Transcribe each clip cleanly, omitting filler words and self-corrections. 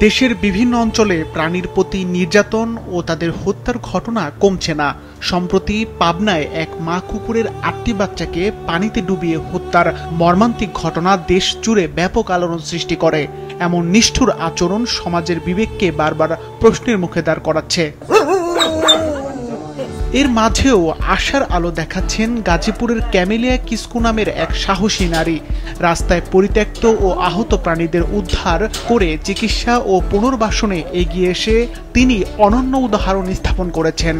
দেশের বিভিন্ন অঞ্চলে প্রাণীর প্রতি নির্যাতন ও তাদের হত্যার ঘটনা কমছে না। সম্প্রতি পাবনায় এক মা কুকুরের ৮টি বাচ্চাকে পানিতে ডুবিয়ে হত্যার মর্মান্তিক ঘটনা দেশ জুড়ে ব্যাপক আলোড়ন সৃষ্টি করে। এমন নিষ্ঠুর আচরণ সমাজের বিবেককে বারবার প্রশ্নের মুখে দাঁড় করাচ্ছে। এর মাঝেও আশার আলো দেখাচ্ছেন গাজীপুরের ক্যামেলিয়া কিসকু নামের এক সাহসী নারী। রাস্তায় পরিত্যক্ত ও আহত প্রাণীদের উদ্ধার করে চিকিৎসা ও পুনর্বাসনে এগিয়ে এসে তিনি অনন্য উদাহরণ স্থাপন করেছেন।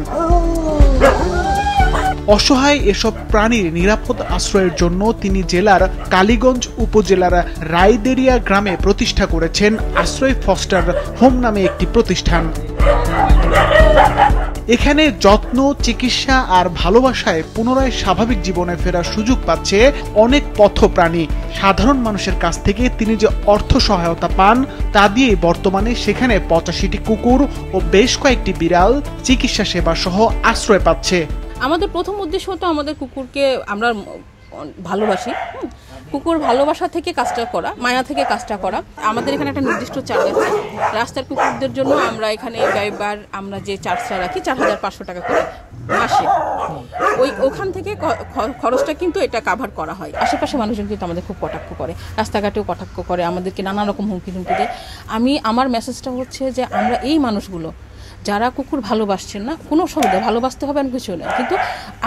অসহায় এসব প্রাণীর নিরাপদ আশ্রয়ের জন্য তিনি জেলার কালীগঞ্জ উপজেলার রায়দেরিয়া গ্রামে প্রতিষ্ঠা করেছেন আশ্রয় ফস্টার হোম নামে একটি প্রতিষ্ঠান। এখানে যত্ন, চিকিৎসা আর ভালোবাসায় পুনরায় স্বাভাবিক জীবনে ফেরার সুযোগ পাচ্ছে অনেক পথপ্রাণী। সাধারণ মানুষের কাছ থেকে তিনি যে অর্থ সহায়তা পান তা দিয়ে বর্তমানে সেখানে ৮৫টি কুকুর ও বেশ কয়েকটি বিড়াল চিকিৎসা সেবা সহ আশ্রয় পাচ্ছে। আমাদের প্রথম উদ্দেশ্য হতো আমাদের কুকুরকে আমরা ভালোবাসি, কুকুর ভালোবাসা থেকে কাজটা করা, মায়া থেকে কাজটা করা। আমাদের এখানে একটা নির্দিষ্ট চার্জ আছে রাস্তার কুকুরদের জন্য। আমরা এখানে ব্যয়বার আমরা যে চার্জটা রাখি ৪৫০০ টাকা করে মাসে, ওখান থেকে খরচটা কিন্তু এটা কাভার করা হয়। আশেপাশে মানুষজন কিন্তু আমাদের খুব কটাক্ষ করে, রাস্তাঘাটেও কটাক্ষ করে, আমাদেরকে নানা রকম হুমকি দেয়। আমার মেসেজটা হচ্ছে যে আমরা এই মানুষগুলো যারা কুকুর ভালোবাসছেন না, কোনো অসুবিধা, ভালোবাসতে হবে না কিছু নেই, কিন্তু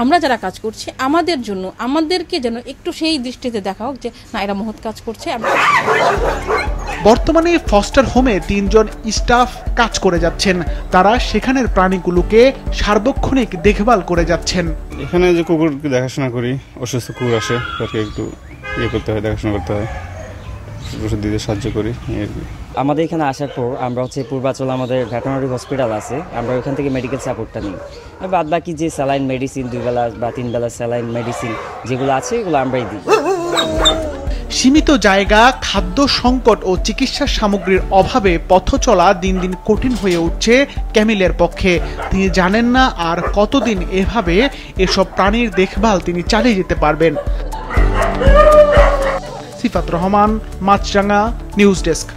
আমরা যারা কাজ করছি আমাদের জন্য আমাদেরকে যেন একটু সেই দৃষ্টিতে দেখা হোক যে না, এরা মহৎ কাজ করছে। বর্তমানে ফস্টার হোমে ৩ জন স্টাফ কাজ করে যাচ্ছেন। তারা সেখানের প্রাণীগুলোকে সার্বক্ষণিক দেখভাল করে যাচ্ছেন। এখানে যে কুকুরকে দেখাশোনা করি, অসুস্থ কুকুর আসে তাকে একটু করতে হয়, দেখাশোনা করতে হয়, ওষুধ দিতে সাহায্য করি। আমাদের এখানে আসার পর আমরা পূর্বাচল আমাদের ভেটেরিনারি হসপিটাল আছে, আমরা ওইখান থেকে মেডিকেল সাপোর্টটা নিই। বাদ বাকি যে স্যালাইন মেডিসিন 2 বেলা বা 3 বেলা স্যালাইন মেডিসিন যেগুলো আছে এগুলো আমরাই দিই। সীমিত জায়গা, খাদ্য সংকট ও চিকিৎসা সামগ্রীর অভাবে পথ চলা দিন দিন কঠিন হয়ে উঠছে ক্যামিলের পক্ষে। তিনি জানেন না আর কতদিন এভাবে এসব প্রাণীর দেখভাল তিনি চালিয়ে যেতে পারবেন। সিফাত রহমান, মাছরাঙা, নিউজ ডেস্ক।